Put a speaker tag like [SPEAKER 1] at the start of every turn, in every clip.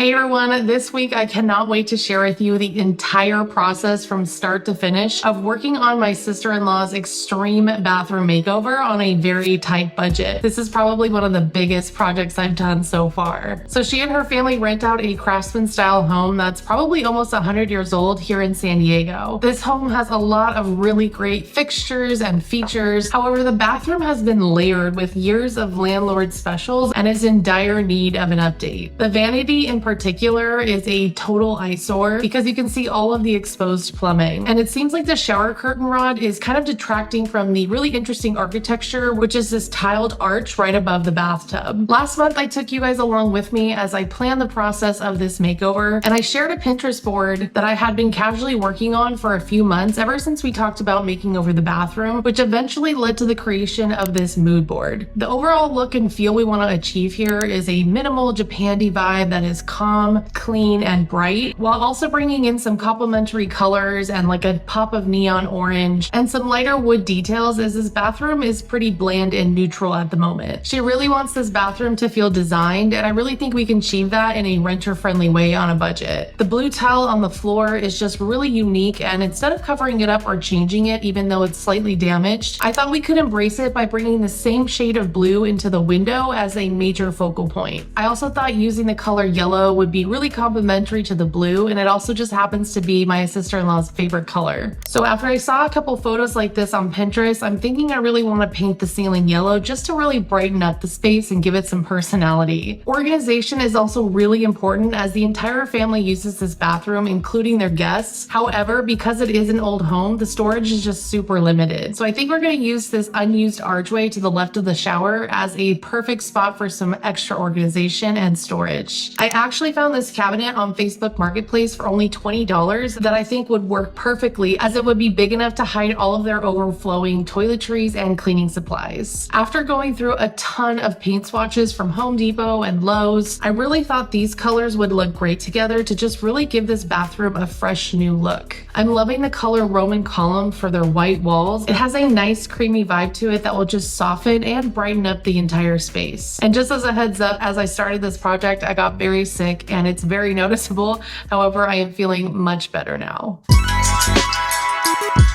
[SPEAKER 1] Hey everyone, this week I cannot wait to share with you the entire process from start to finish of working on my sister-in-law's extreme bathroom makeover on a very tight budget. This is probably one of the biggest projects I've done so far. So she and her family rent out a Craftsman-style home that's probably almost 100 years old here in San Diego. This home has a lot of really great fixtures and features. However, the bathroom has been layered with years of landlord specials and is in dire need of an update. The Vanity in particular is a total eyesore because you can see all of the exposed plumbing. And it seems like the shower curtain rod is kind of detracting from the really interesting architecture, which is this tiled arch right above the bathtub. Last month, I took you guys along with me as I planned the process of this makeover, and I shared a Pinterest board that I had been casually working on for a few months ever since we talked about making over the bathroom, which eventually led to the creation of this mood board. The overall look and feel we want to achieve here is a minimal Japandi vibe that is calm, clean, and bright, while also bringing in some complementary colors and like a pop of neon orange and some lighter wood details, as this bathroom is pretty bland and neutral at the moment. She really wants this bathroom to feel designed, and I really think we can achieve that in a renter-friendly way on a budget. The blue tile on the floor is just really unique, and instead of covering it up or changing it, even though it's slightly damaged, I thought we could embrace it by bringing the same shade of blue into the window as a major focal point. I also thought using the color yellow would be really complementary to the blue, and it also just happens to be my sister-in-law's favorite color. So after I saw a couple photos like this on Pinterest, I'm thinking I really want to paint the ceiling yellow just to really brighten up the space and give it some personality. Organization is also really important as the entire family uses this bathroom, including their guests. However, because it is an old home, the storage is just super limited. So I think we're going to use this unused archway to the left of the shower as a perfect spot for some extra organization and storage. I actually found this cabinet on Facebook Marketplace for only $20 that I think would work perfectly, as it would be big enough to hide all of their overflowing toiletries and cleaning supplies. After going through a ton of paint swatches from Home Depot and Lowe's, I really thought these colors would look great together to just really give this bathroom a fresh new look. I'm loving the color Roman column for their white walls. It has a nice creamy vibe to it that will just soften and brighten up the entire space. And just as a heads up, as I started this project, I got very sick and it's very noticeable. However, I am feeling much better now.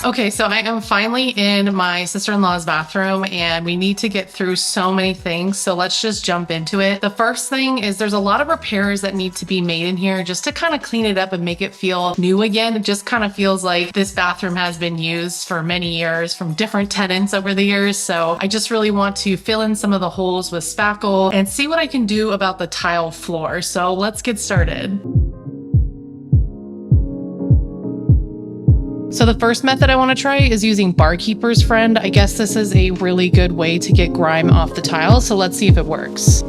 [SPEAKER 1] Okay, so I am finally in my sister-in-law's bathroom and we need to get through so many things, so let's just jump into it. The first thing is there's a lot of repairs that need to be made in here just to kind of clean it up and make it feel new again. It just kind of feels like this bathroom has been used for many years from different tenants over the years, so I just really want to fill in some of the holes with spackle and see what I can do about the tile floor. So let's get started. So the first method I want to try is using Barkeeper's Friend. I guess this is a really good way to get grime off the tile, so let's see if it works.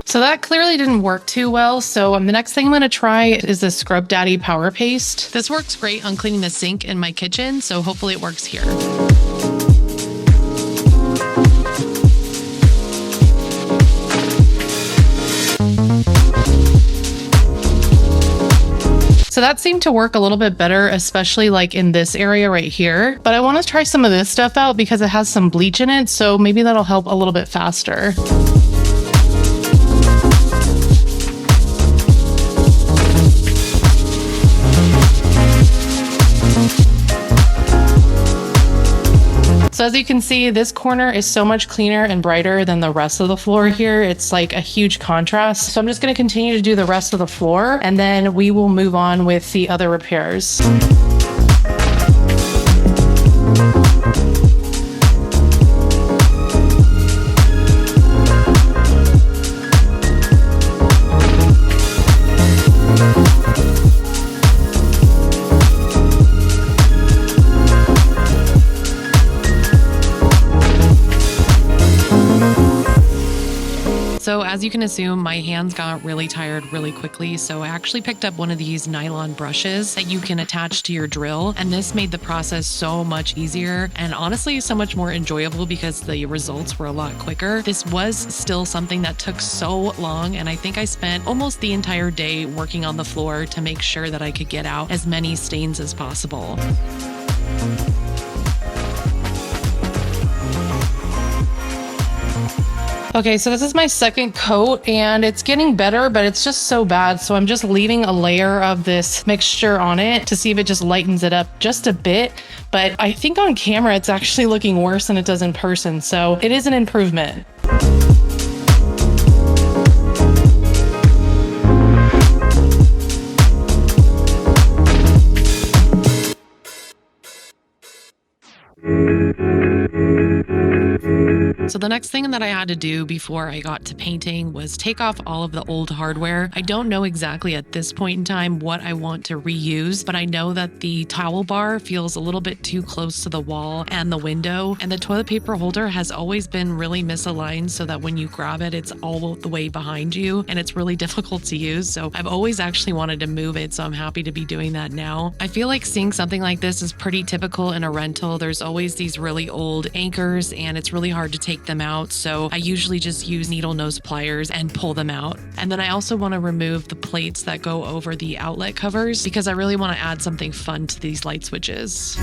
[SPEAKER 1] So that clearly didn't work too well, so the next thing I'm going to try is the Scrub Daddy Power Paste. This works great on cleaning the sink in my kitchen, so hopefully it works here. So that seemed to work a little bit better, especially like in this area right here. But I want to try some of this stuff out because it has some bleach in it, so maybe that'll help a little bit faster. So as you can see, this corner is so much cleaner and brighter than the rest of the floor here. It's like a huge contrast. So I'm just going to continue to do the rest of the floor, and then we will move on with the other repairs. So as you can assume, my hands got really tired really quickly, so I actually picked up one of these nylon brushes that you can attach to your drill, and this made the process so much easier and honestly so much more enjoyable because the results were a lot quicker. This was still something that took so long, and I think I spent almost the entire day working on the floor to make sure that I could get out as many stains as possible. Okay, so this is my second coat and it's getting better, but it's just so bad. So I'm just leaving a layer of this mixture on it to see if it just lightens it up just a bit. But I think on camera, it's actually looking worse than it does in person. So it is an improvement. So the next thing that I had to do before I got to painting was take off all of the old hardware. I don't know exactly at this point in time what I want to reuse, but I know that the towel bar feels a little bit too close to the wall and the window, and the toilet paper holder has always been really misaligned so that when you grab it, it's all the way behind you and it's really difficult to use. So I've always actually wanted to move it, so I'm happy to be doing that now. I feel like seeing something like this is pretty typical in a rental. There's always these really old anchors and it's really hard to take them out, so I usually just use needle nose pliers and pull them out. And then I also want to remove the plates that go over the outlet covers because I really want to add something fun to these light switches.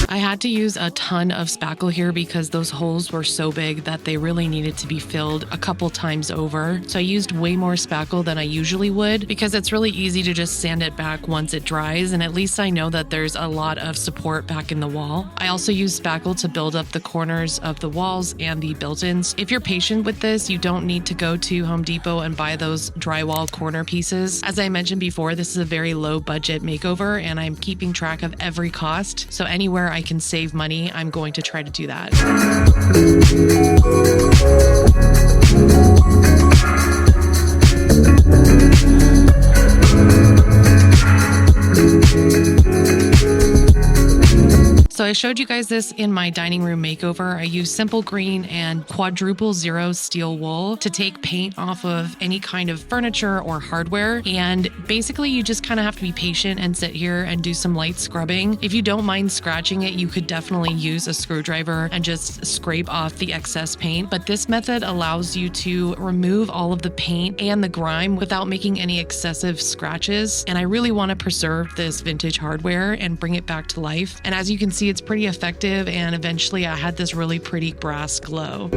[SPEAKER 1] I had to use a ton of spackle here because those holes were so big that they really needed to be filled a couple times over. So I used way more spackle than I usually would because it's really easy to just sand it back once it dries, and at least I know that there's a lot of support back in the wall. I also used spackle to build up the corners of the walls and the built-ins. If you're patient with this, you don't need to go to Home Depot and buy those drywall corner pieces. As I mentioned before, this is a very low budget makeover and I'm keeping track of every cost. So anywhere I can save money, I'm going to try to do that. So I showed you guys this in my dining room makeover. I used simple green and quadruple zero steel wool to take paint off of any kind of furniture or hardware. And basically you just kind of have to be patient and sit here and do some light scrubbing. If you don't mind scratching it, you could definitely use a screwdriver and just scrape off the excess paint. But this method allows you to remove all of the paint and the grime without making any excessive scratches. And I really want to preserve this vintage hardware and bring it back to life. And as you can see, it's pretty effective, and eventually I had this really pretty brass glow.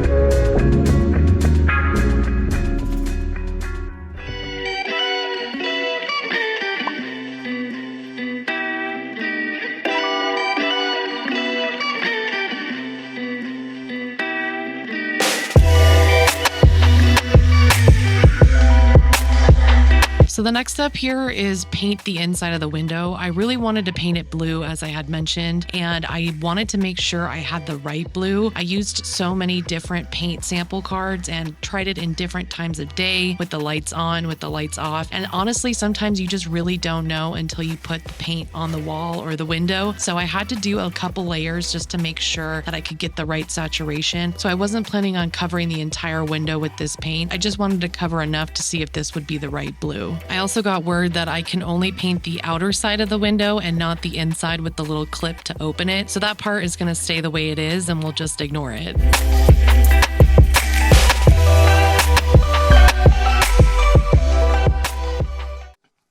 [SPEAKER 1] So the next step here is paint the inside of the window. I really wanted to paint it blue, as I had mentioned, and I wanted to make sure I had the right blue. I used so many different paint sample cards and tried it in different times of day, with the lights on, with the lights off. And honestly, sometimes you just really don't know until you put the paint on the wall or the window. So I had to do a couple layers just to make sure that I could get the right saturation. So I wasn't planning on covering the entire window with this paint. I just wanted to cover enough to see if this would be the right blue. I also got word that I can only paint the outer side of the window and not the inside with the little clip to open it. So that part is going to stay the way it is and we'll just ignore it.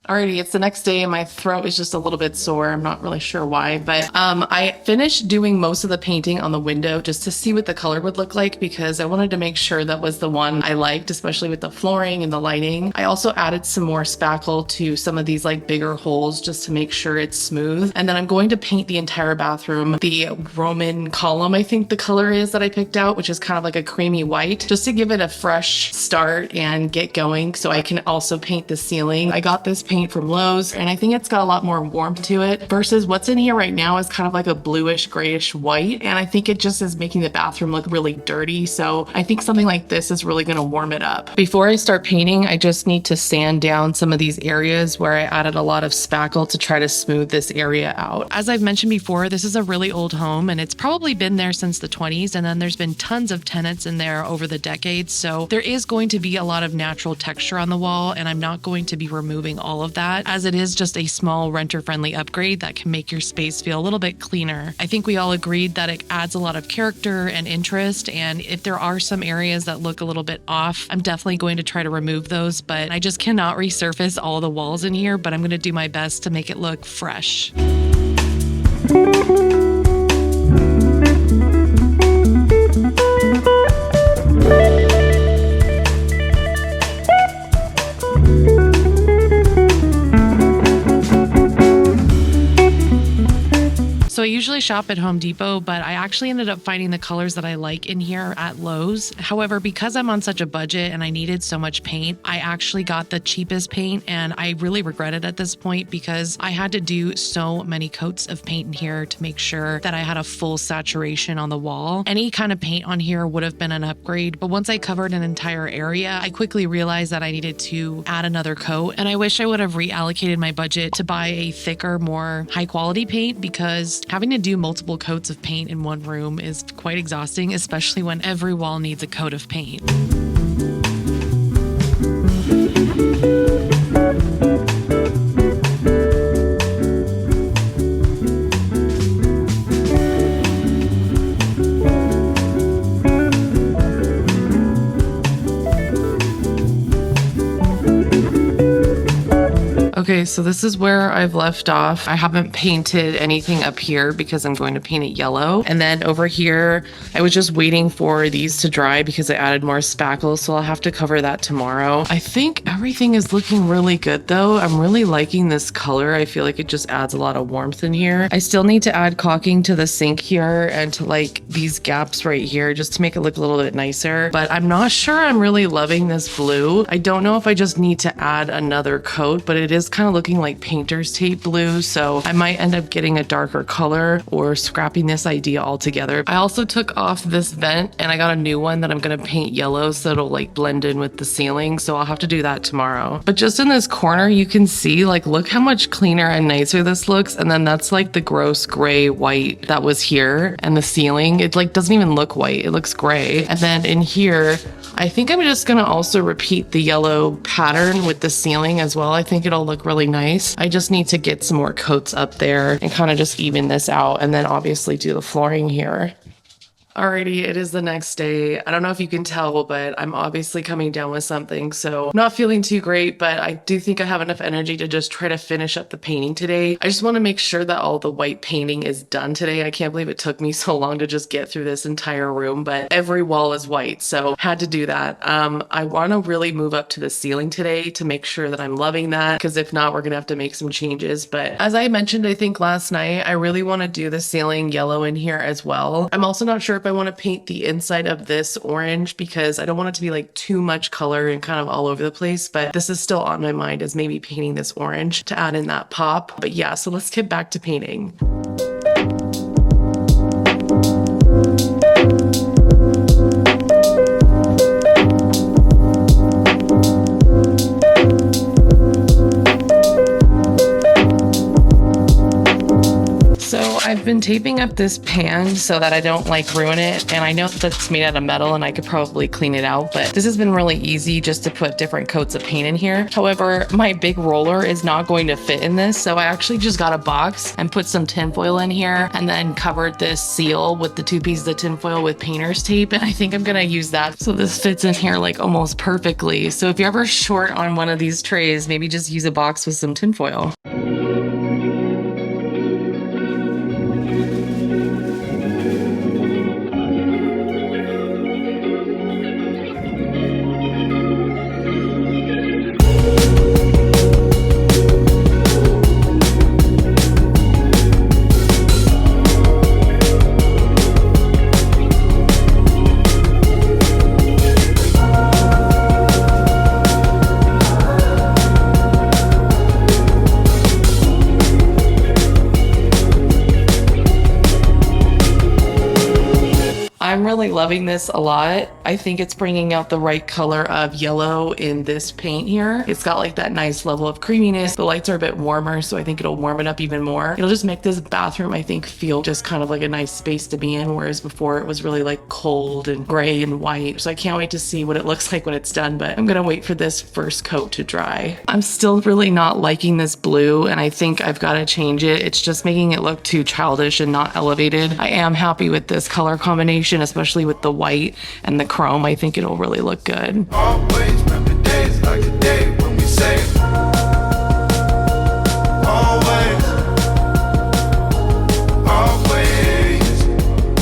[SPEAKER 1] Alrighty, it's the next day and my throat is just a little bit sore. I'm not really sure why, but I finished doing most of the painting on the window just to see what the color would look like because I wanted to make sure that was the one I liked, especially with the flooring and the lighting. I also added some more spackle to some of these like bigger holes just to make sure it's smooth. And then I'm going to paint the entire bathroom, the Roman column, I think the color is that I picked out, which is kind of like a creamy white, just to give it a fresh start and get going so I can also paint the ceiling. I got this paint from Lowe's and I think it's got a lot more warmth to it versus what's in here right now is kind of like a bluish grayish white, and I think it just is making the bathroom look really dirty. So I think something like this is really going to warm it up. Before I start painting, I just need to sand down some of these areas where I added a lot of spackle to try to smooth this area out. As I've mentioned before, this is a really old home and it's probably been there since the 20s, and then there's been tons of tenants in there over the decades. So there is going to be a lot of natural texture on the wall, and I'm not going to be removing all of that, as it is just a small renter-friendly upgrade that can make your space feel a little bit cleaner. I think we all agreed that it adds a lot of character and interest, and if there are some areas that look a little bit off, I'm definitely going to try to remove those, but I just cannot resurface all the walls in here, but I'm going to do my best to make it look fresh. So I usually shop at Home Depot, but I actually ended up finding the colors that I like in here at Lowe's. However, because I'm on such a budget and I needed so much paint, I actually got the cheapest paint, and I really regret it at this point because I had to do so many coats of paint in here to make sure that I had a full saturation on the wall. Any kind of paint on here would have been an upgrade, but once I covered an entire area, I quickly realized that I needed to add another coat, and I wish I would have reallocated my budget to buy a thicker, more high quality paint, because having to do multiple coats of paint in one room is quite exhausting, especially when every wall needs a coat of paint. Okay, so this is where I've left off. I haven't painted anything up here because I'm going to paint it yellow. And then over here, I was just waiting for these to dry because I added more spackle, so I'll have to cover that tomorrow. I think everything is looking really good though. I'm really liking this color. I feel like it just adds a lot of warmth in here. I still need to add caulking to the sink here and to like these gaps right here just to make it look a little bit nicer. But I'm not sure I'm really loving this blue. I don't know if I just need to add another coat, but it is kind of looking like painter's tape blue, so I might end up getting a darker color or scrapping this idea altogether. I also took off this vent and I got a new one that I'm gonna paint yellow so it'll like blend in with the ceiling, so I'll have to do that tomorrow. But just in this corner you can see, like, look how much cleaner and nicer this looks, and then that's like the gross gray white that was here, and the ceiling, it like doesn't even look white, it looks gray. And then in here I think I'm just gonna also repeat the yellow pattern with the ceiling as well. I think it'll look really nice. I just need to get some more coats up there and kind of just even this out, and then obviously do the flooring here. Alrighty, it is the next day. I don't know if you can tell, but I'm obviously coming down with something, so not feeling too great, but I do think I have enough energy to just try to finish up the painting today. I just want to make sure that all the white painting is done today. I can't believe it took me so long to just get through this entire room, but every wall is white, so had to do that. I want to really move up to the ceiling today to make sure that I'm loving that, because if not, we're gonna have to make some changes. But as I mentioned, I think last night, I really want to do the ceiling yellow in here as well. I'm also not sure if I want to paint the inside of this orange because I don't want it to be like too much color and kind of all over the place, but this is still on my mind as maybe painting this orange to add in that pop. But yeah, so let's get back to painting. I've been taping up this pan so that I don't like ruin it, and I know that it's made out of metal and I could probably clean it out, but this has been really easy just to put different coats of paint in here. However, my big roller is not going to fit in this, so I actually just got a box and put some tinfoil in here and then covered this seal with the 2 pieces of tinfoil with painter's tape, and I think I'm gonna use that so this fits in here like almost perfectly. So if you're ever short on one of these trays, maybe just use a box with some tinfoil. I'm really loving this a lot. I think it's bringing out the right color of yellow in this paint here. It's got like that nice level of creaminess. The lights are a bit warmer, so I think it'll warm it up even more. It'll just make this bathroom, I think, feel just kind of like a nice space to be in, whereas before it was really like cold and gray and white. So I can't wait to see what it looks like when it's done, but I'm gonna wait for this first coat to dry. I'm still really not liking this blue, and I think I've got to change it. It's just making it look too childish and not elevated. I am happy with this color combination, especially with the white and the chrome. I think it'll really look good.
[SPEAKER 2] Always remember days like today when we say always, always.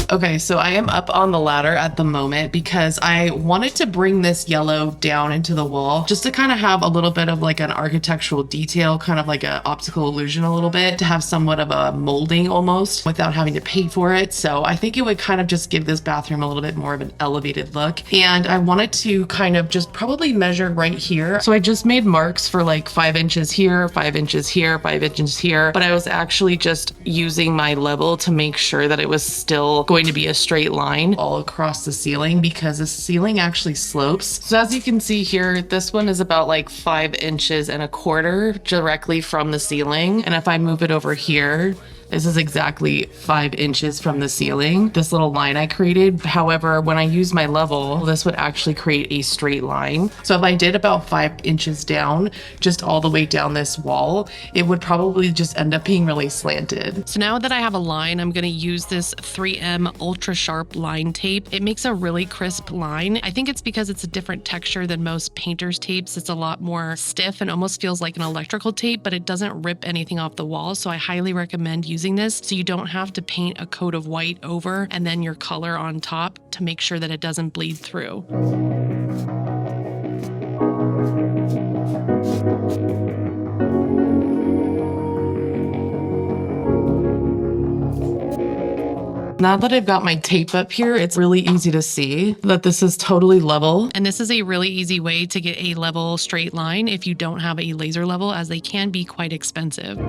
[SPEAKER 1] Okay, so I am up on the ladder at the moment because I wanted to bring this yellow down into the wall just to kind of have a little bit of like an architectural detail, kind of like an optical illusion a little bit, to have somewhat of a molding almost without having to pay for it. So I think it would kind of just give this bathroom a little bit more of an elevated look. And I wanted to kind of just probably measure right here. So I just made marks for like 5 inches here, 5 inches here, 5 inches here, but I was actually just using my level to make sure that it was still going to be a straight line all across the ceiling, because the ceiling actually slopes. So as you can see here, this one is about like 5 inches and a quarter directly from the ceiling. And if I move it over here, this is exactly 5 inches from the ceiling, this little line I created. However, when I use my level, this would actually create a straight line. So if I did about 5 inches down, just all the way down this wall, it would probably just end up being really slanted. So now that I have a line, I'm gonna use this 3M ultra sharp line tape. It makes a really crisp line. I think it's because it's a different texture than most painter's tapes. It's a lot more stiff and almost feels like an electrical tape, but it doesn't rip anything off the wall. So I highly recommend using this so you don't have to paint a coat of white over and then your color on top to make sure that it doesn't bleed through. Now that I've got my tape up here, it's really easy to see that this is totally level. And this is a really easy way to get a level straight line if you don't have a laser level, as they can be quite expensive.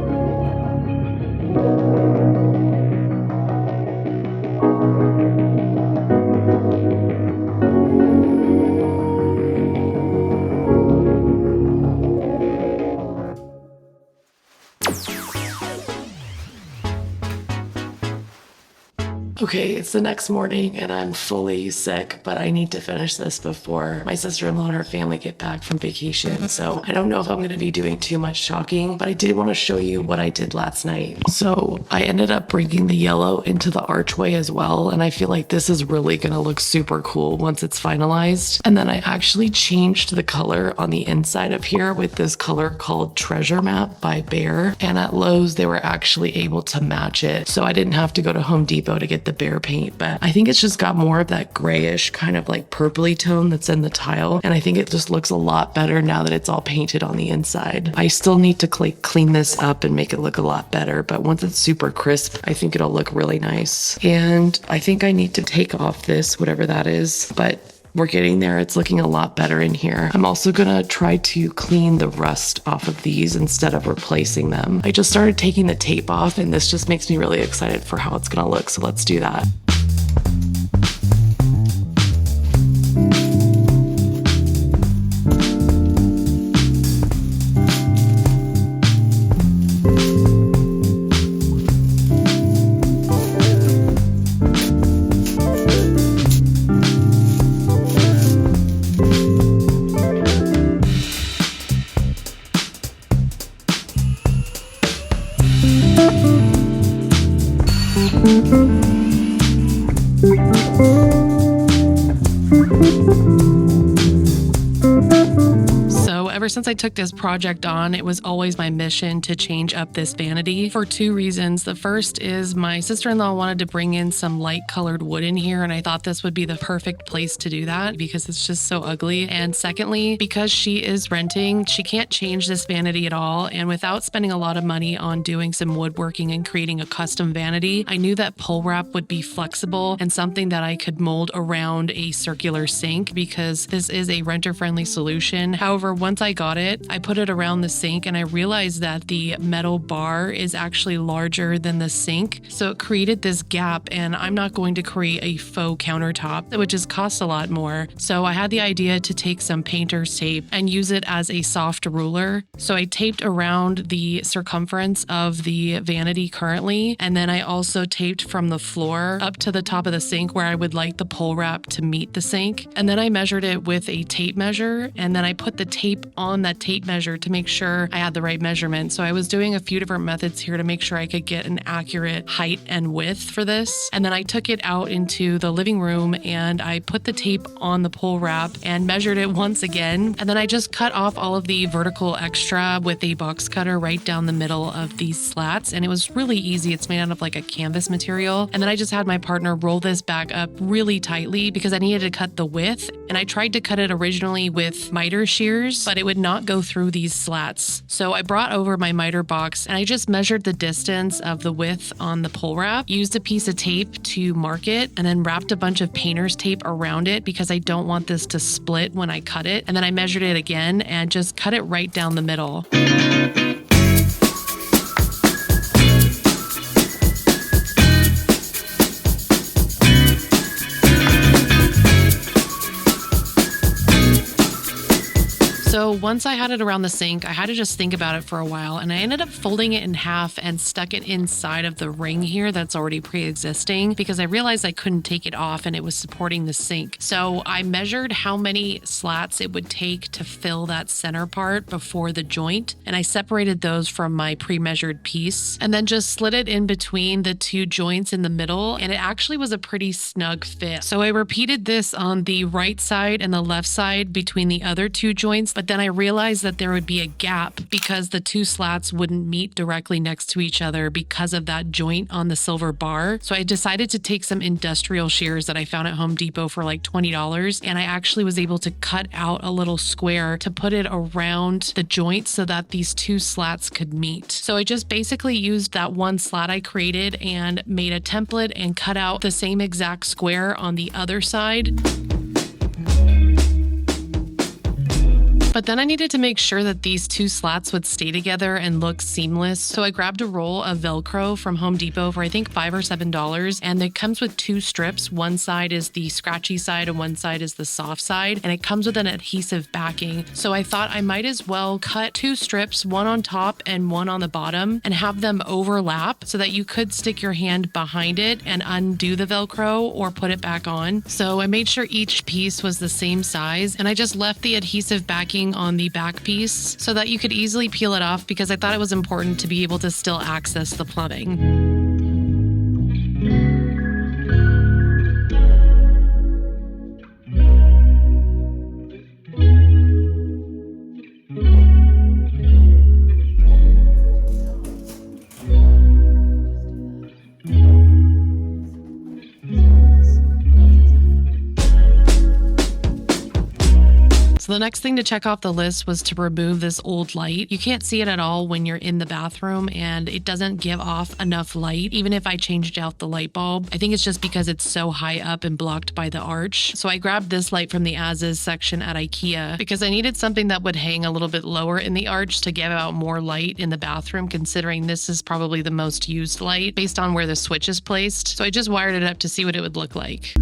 [SPEAKER 1] Okay, it's the next morning and I'm fully sick, but I need to finish this before my sister-in-law and her family get back from vacation. So I don't know if I'm going to be doing too much talking, but I did want to show you what I did last night. So I ended up bringing the yellow into the archway as well. And I feel like this is really going to look super cool once it's finalized. And then I actually changed the color on the inside of here with this color called Treasure Map by Behr. And at Lowe's, they were actually able to match it. So I didn't have to go to Home Depot to get the Behr paint, but I think it's just got more of that grayish kind of like purpley tone that's in the tile. And I think it just looks a lot better now that it's all painted on the inside. I still need to clean this up and make it look a lot better, but once it's super crisp, I think it'll look really nice. And I think I need to take off this, whatever that is, but we're getting there. It's looking a lot better in here. I'm also gonna try to clean the rust off of these instead of replacing them. I just started taking the tape off and this just makes me really excited for how it's gonna look. So let's do that. Ever since I took this project on, it was always my mission to change up this vanity for 2 reasons. The first is my sister-in-law wanted to bring in some light colored wood in here, and I thought this would be the perfect place to do that because it's just so ugly. And secondly, because she is renting, she can't change this vanity at all. And without spending a lot of money on doing some woodworking and creating a custom vanity, I knew that pole wrap would be flexible and something that I could mold around a circular sink because this is a renter-friendly solution. However, once I got it, I put it around the sink and I realized that the metal bar is actually larger than the sink. So it created this gap, and I'm not going to create a faux countertop, which just costs a lot more. So I had the idea to take some painter's tape and use it as a soft ruler. So I taped around the circumference of the vanity currently, and then I also taped from the floor up to the top of the sink where I would like the pole wrap to meet the sink. And then I measured it with a tape measure, and then I put the tape on on that tape measure to make sure I had the right measurement. So I was doing a few different methods here to make sure I could get an accurate height and width for this. And then I took it out into the living room and I put the tape on the pull wrap and measured it once again. And then I just cut off all of the vertical extra with a box cutter right down the middle of these slats. And it was really easy. It's made out of like a canvas material. And then I just had my partner roll this back up really tightly because I needed to cut the width. And I tried to cut it originally with miter shears, but it would not go through these slats. So I brought over my miter box and I just measured the distance of the width on the pull wrap, used a piece of tape to mark it, and then wrapped a bunch of painter's tape around it because I don't want this to split when I cut it. And then I measured it again and just cut it right down the middle. So once I had it around the sink, I had to just think about it for a while, and I ended up folding it in half and stuck it inside of the ring here that's already pre-existing because I realized I couldn't take it off and it was supporting the sink. So I measured how many slats it would take to fill that center part before the joint, and I separated those from my pre-measured piece and then just slid it in between the two joints in the middle, and it actually was a pretty snug fit. So I repeated this on the right side and the left side between the other two joints, but then I realized that there would be a gap because the two slats wouldn't meet directly next to each other because of that joint on the silver bar. So I decided to take some industrial shears that I found at Home Depot for like $20, and I actually was able to cut out a little square to put it around the joint so that these two slats could meet. So I just basically used that one slat I created and made a template and cut out the same exact square on the other side. But then I needed to make sure that these two slats would stay together and look seamless. So I grabbed a roll of Velcro from Home Depot for I think $5 or $7. And it comes with two strips. One side is the scratchy side and one side is the soft side. And it comes with an adhesive backing. So I thought I might as well cut two strips, one on top and one on the bottom, and have them overlap so that you could stick your hand behind it and undo the Velcro or put it back on. So I made sure each piece was the same size, and I just left the adhesive backing on the back piece so that you could easily peel it off because I thought it was important to be able to still access the plumbing. So the next thing to check off the list was to remove this old light. You can't see it at all when you're in the bathroom, and it doesn't give off enough light even if I changed out the light bulb. I think it's just because it's so high up and blocked by the arch. So I grabbed this light from the as-is section at IKEA because I needed something that would hang a little bit lower in the arch to give out more light in the bathroom, considering this is probably the most used light based on where the switch is placed. So I just wired it up to see what it would look like.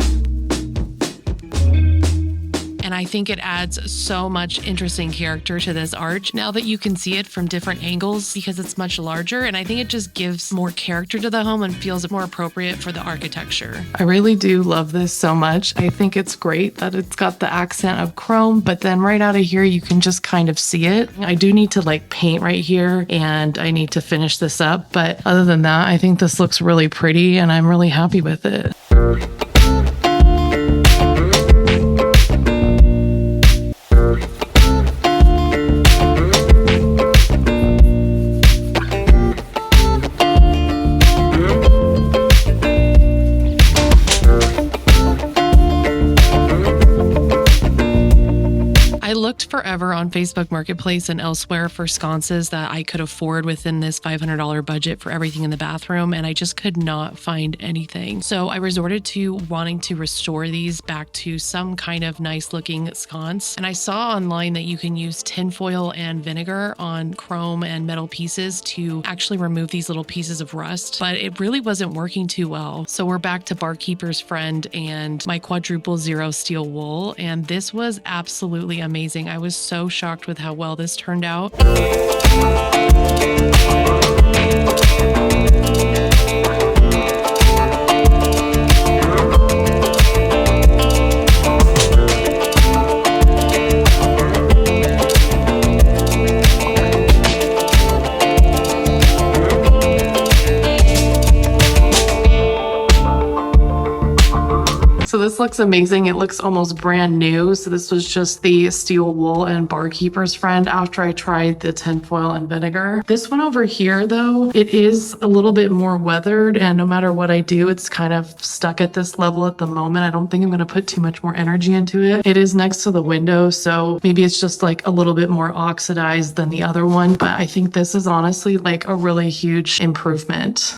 [SPEAKER 1] And I think it adds so much interesting character to this arch now that you can see it from different angles because it's much larger, and I think it just gives more character to the home and feels more appropriate for the architecture. I really do love this so much. I think it's great that it's got the accent of chrome, but then right out of here you can just kind of see it. I do need to like paint right here and I need to finish this up, but other than that, I think this looks really pretty and I'm really happy with it. Forever on Facebook Marketplace and elsewhere for sconces that I could afford within this $500 budget for everything in the bathroom, and I just could not find anything. So I resorted to wanting to restore these back to some kind of nice looking sconce, and I saw online that you can use tinfoil and vinegar on chrome and metal pieces to actually remove these little pieces of rust, but it really wasn't working too well. So we're back to Barkeeper's Friend and my quadruple zero steel wool, and this was absolutely amazing. I was so shocked with how well this turned out. So this looks amazing. It looks almost brand new. So this was just the steel wool and barkeeper's friend after I tried the tinfoil and vinegar. This one over here though, it is a little bit more weathered, and no matter what I do, it's kind of stuck at this level at the moment. I don't think I'm going to put too much more energy into it. It is next to the window, so maybe it's just like a little bit more oxidized than the other one, but I think this is honestly like a really huge improvement.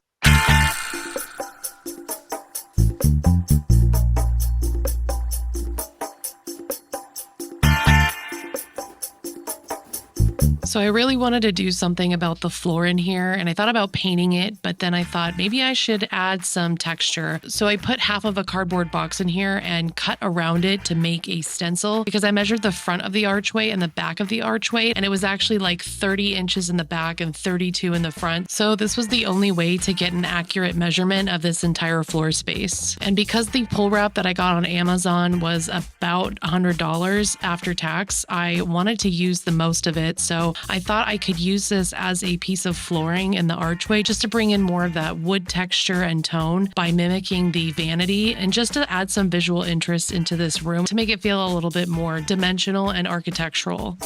[SPEAKER 1] So I really wanted to do something about the floor in here, and I thought about painting it, but then I thought maybe I should add some texture. So I put half of a cardboard box in here and cut around it to make a stencil, because I measured the front of the archway and the back of the archway, and it was actually like 30 inches in the back and 32 in the front. So this was the only way to get an accurate measurement of this entire floor space. And because the pull wrap that I got on Amazon was about $100 after tax, I wanted to use the most of it. So I thought I could use this as a piece of flooring in the archway just to bring in more of that wood texture and tone by mimicking the Vanity, and just to add some visual interest into this room to make it feel a little bit more dimensional and architectural.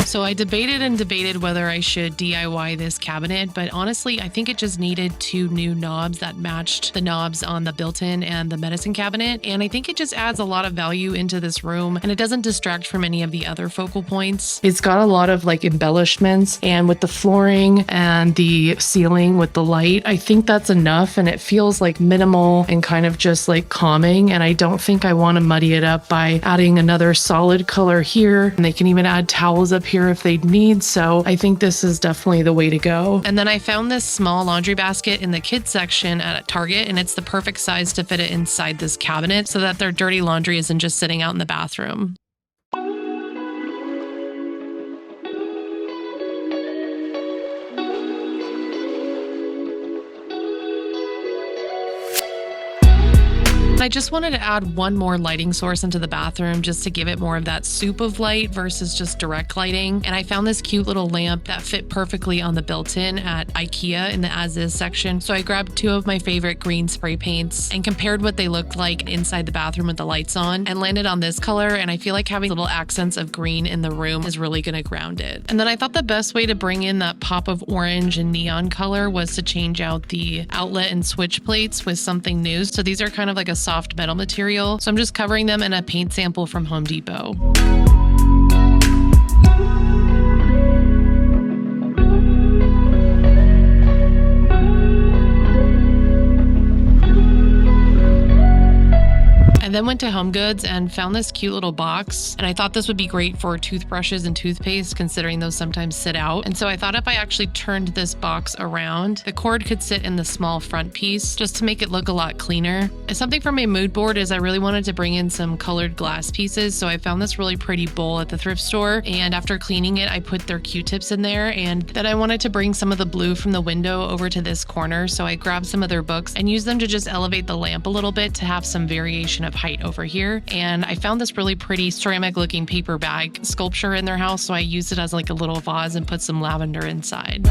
[SPEAKER 1] So I debated and debated whether I should DIY this cabinet, but honestly, I think it just needed 2 new knobs that matched the knobs on the built-in and the medicine cabinet. And I think it just adds a lot of value into this room, and it doesn't distract from any of the other focal points. It's got a lot of like embellishments, and with the flooring and the ceiling with the light, I think that's enough, and it feels like minimal and kind of just like calming. And I don't think I want to muddy it up by adding another solid color here. And they can even add towels up here if they'd need. So I think this is definitely the way to go. And then I found this small laundry basket in the kids section at Target, and it's the perfect size to fit it inside this cabinet so that their dirty laundry isn't just sitting out in the bathroom. I just wanted to add one more lighting source into the bathroom just to give it more of that soup of light versus just direct lighting. And I found this cute little lamp that fit perfectly on the built-in at IKEA in the as-is section. So I grabbed 2 of my favorite green spray paints and compared what they looked like inside the bathroom with the lights on, and landed on this color. And I feel like having little accents of green in the room is really going to ground it. And then I thought the best way to bring in that pop of orange and neon color was to change out the outlet and switch plates with something new. So these are kind of like a soft metal material. So I'm just covering them in a paint sample from Home Depot. I then went to Home Goods and found this cute little box, and I thought this would be great for toothbrushes and toothpaste, considering those sometimes sit out. And so I thought if I actually turned this box around, the cord could sit in the small front piece just to make it look a lot cleaner. And something from my mood board is I really wanted to bring in some colored glass pieces, so I found this really pretty bowl at the thrift store, and after cleaning it, I put their Q-tips in there. And then I wanted to bring some of the blue from the window over to this corner, so I grabbed some of their books and used them to just elevate the lamp a little bit to have some variation of height over here. And I found this really pretty ceramic looking paper bag sculpture in their house, so I used it as like a little vase and put some lavender inside.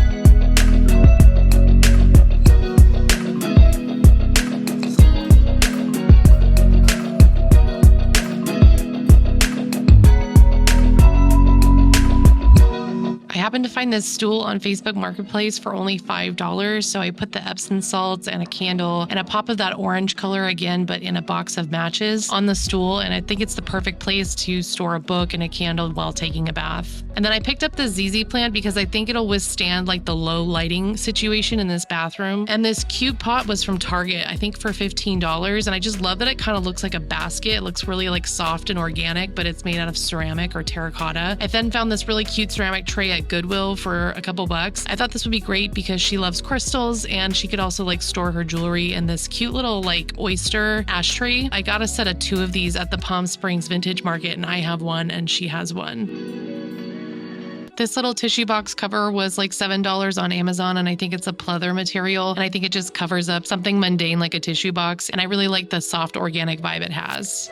[SPEAKER 1] I happened to find this stool on Facebook Marketplace for only $5, so I put the Epsom salts and a candle and a pop of that orange color again, but in a box of matches on the stool, and I think it's the perfect place to store a book and a candle while taking a bath. And then I picked up the ZZ plant because I think it'll withstand like the low lighting situation in this bathroom. And this cute pot was from Target, I think for $15, and I just love that it kind of looks like a basket. It looks really like soft and organic, but it's made out of ceramic or terracotta. I then found this really cute ceramic tray at Goodwill window for a couple bucks. I thought this would be great because she loves crystals and she could also like store her jewelry in this cute little like oyster ashtray. I got a set of 2 of these at the Palm Springs Vintage Market, and I have one and she has one. This little tissue box cover was like $7 on Amazon, and I think it's a pleather material, and I think it just covers up something mundane like a tissue box, and I really like the soft organic vibe it has.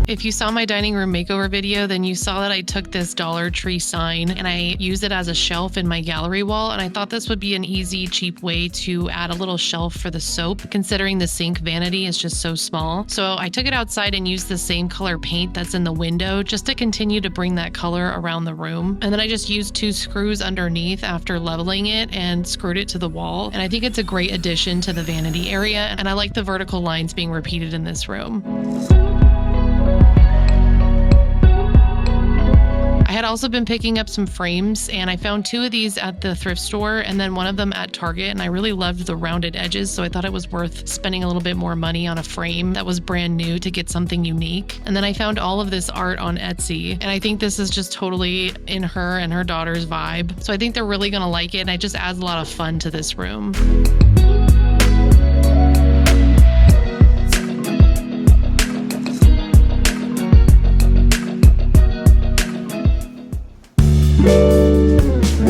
[SPEAKER 1] If you saw my dining room makeover video, then you saw that I took this Dollar Tree sign and I used it as a shelf in my gallery wall, and I thought this would be an easy, cheap way to add a little shelf for the soap, considering the sink vanity is just so small. So I took it outside and used the same color paint that's in the window just to continue to bring that color around the room. And then I just used 2 screws underneath after leveling it and screwed it to the wall. And I think it's a great addition to the vanity area, and I like the vertical lines being repeated in this room. I had also been picking up some frames, and I found 2 of these at the thrift store and then one of them at Target, and I really loved the rounded edges, so I thought it was worth spending a little bit more money on a frame that was brand new to get something unique. And then I found all of this art on Etsy, and I think this is just totally in her and her daughter's vibe. So I think they're really gonna like it, and it just adds a lot of fun to this room.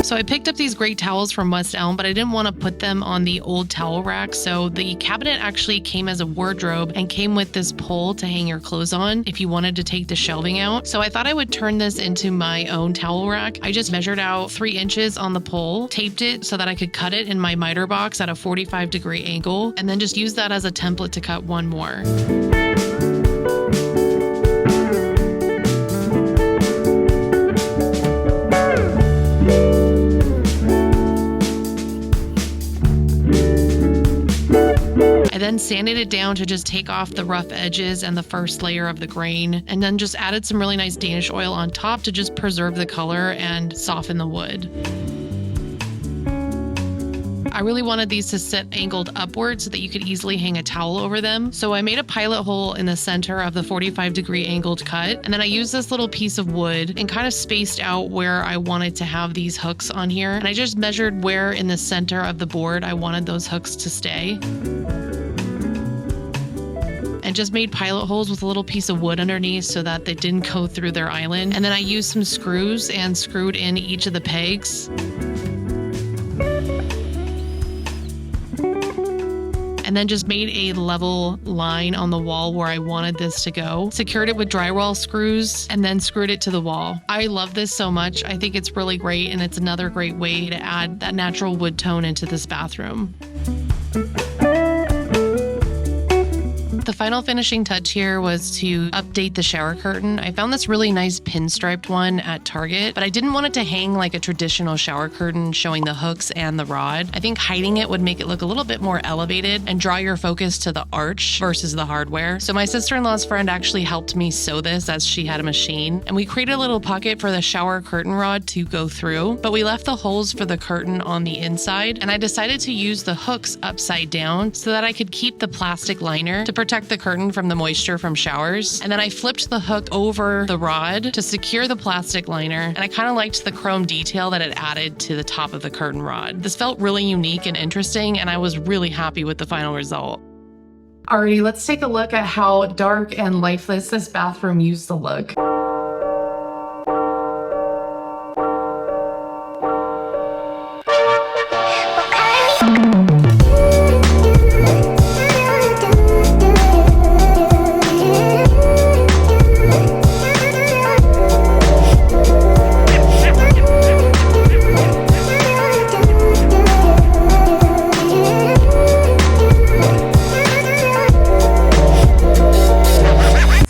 [SPEAKER 1] So I picked up these great towels from West Elm, but I didn't want to put them on the old towel rack. So the cabinet actually came as a wardrobe and came with this pole to hang your clothes on if you wanted to take the shelving out. So I thought I would turn this into my own towel rack. I just measured out 3 inches on the pole, taped it so that I could cut it in my miter box at a 45-degree angle, and then just use that as a template to cut one more. I then sanded it down to just take off the rough edges and the first layer of the grain, and then just added some really nice Danish oil on top to just preserve the color and soften the wood. I really wanted these to sit angled upward so that you could easily hang a towel over them. So I made a pilot hole in the center of the 45-degree angled cut, and then I used this little piece of wood and kind of spaced out where I wanted to have these hooks on here. And I just measured where in the center of the board I wanted those hooks to stay. And just made pilot holes with a little piece of wood underneath so that they didn't go through their island. And then I used some screws and screwed in each of the pegs. And then just made a level line on the wall where I wanted this to go. Secured it with drywall screws and then screwed it to the wall. I love this so much. I think it's really great, and it's another great way to add that natural wood tone into this bathroom. The final finishing touch here was to update the shower curtain. I found this really nice pinstriped one at Target, but I didn't want it to hang like a traditional shower curtain showing the hooks and the rod. I think hiding it would make it look a little bit more elevated and draw your focus to the arch versus the hardware. So my sister-in-law's friend actually helped me sew this as she had a machine, and we created a little pocket for the shower curtain rod to go through, but we left the holes for the curtain on the inside, and I decided to use the hooks upside down so that I could keep the plastic liner to protect the curtain from the moisture from showers. And then I flipped the hook over the rod to secure the plastic liner, and I kind of liked the chrome detail that it added to the top of the curtain rod. This felt really unique and interesting, and I was really happy with the final result. Alrighty, let's take a look at how dark and lifeless this bathroom used to look.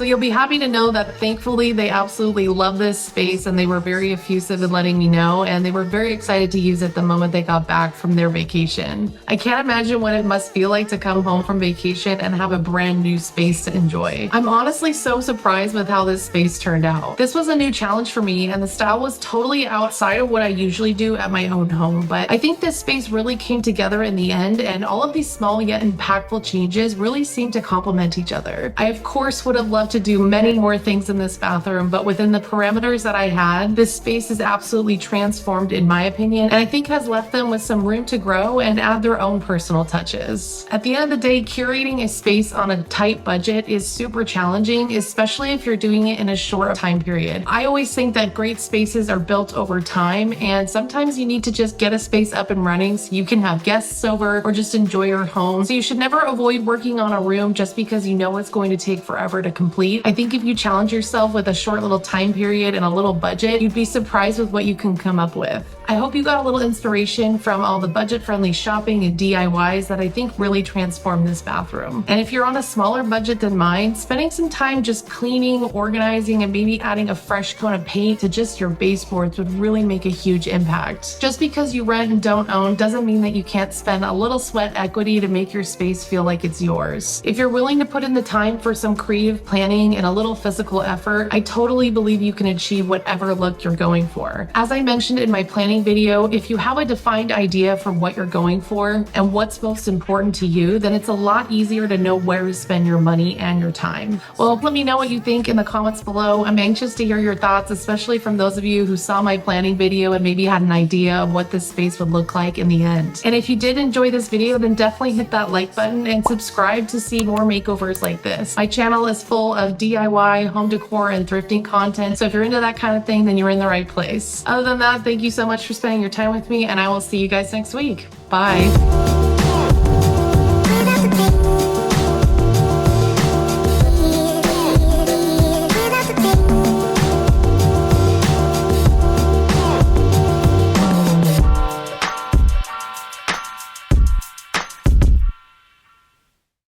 [SPEAKER 1] You'll be happy to know that thankfully they absolutely love this space, and they were very effusive in letting me know, and they were very excited to use it the moment they got back from their vacation. I can't imagine what it must feel like to come home from vacation and have a brand new space to enjoy. I'm honestly so surprised with how this space turned out. This was a new challenge for me, and the style was totally outside of what I usually do at my own home, but I think this space really came together in the end, and all of these small yet impactful changes really seem to complement each other. I of course would have loved to do many more things in this bathroom, but within the parameters that I had, this space is absolutely transformed in my opinion, and I think has left them with some room to grow and add their own personal touches. At the end of the day, curating a space on a tight budget is super challenging, especially if you're doing it in a short time period. I always think that great spaces are built over time, and sometimes you need to just get a space up and running so you can have guests over or just enjoy your home. So you should never avoid working on a room just because you know it's going to take forever to complete. I think if you challenge yourself with a short little time period and a little budget, you'd be surprised with what you can come up with. I hope you got a little inspiration from all the budget-friendly shopping and DIYs that I think really transformed this bathroom. And if you're on a smaller budget than mine, spending some time just cleaning, organizing, and maybe adding a fresh coat of paint to just your baseboards would really make a huge impact. Just because you rent and don't own doesn't mean that you can't spend a little sweat equity to make your space feel like it's yours. If you're willing to put in the time for some creative planning and a little physical effort, I totally believe you can achieve whatever look you're going for. As I mentioned in my planning video, if you have a defined idea for what you're going for and what's most important to you, then it's a lot easier to know where to spend your money and your time. Well, let me know what you think in the comments below. I'm anxious to hear your thoughts, especially from those of you who saw my planning video and maybe had an idea of what this space would look like in the end. And if you did enjoy this video, then definitely hit that like button and subscribe to see more makeovers like this. My channel is full of DIY, home decor, and thrifting content, so if you're into that kind of thing, then you're in the right place. Other than that, thank you so much for spending your time with me, and I will see you guys next week. Bye.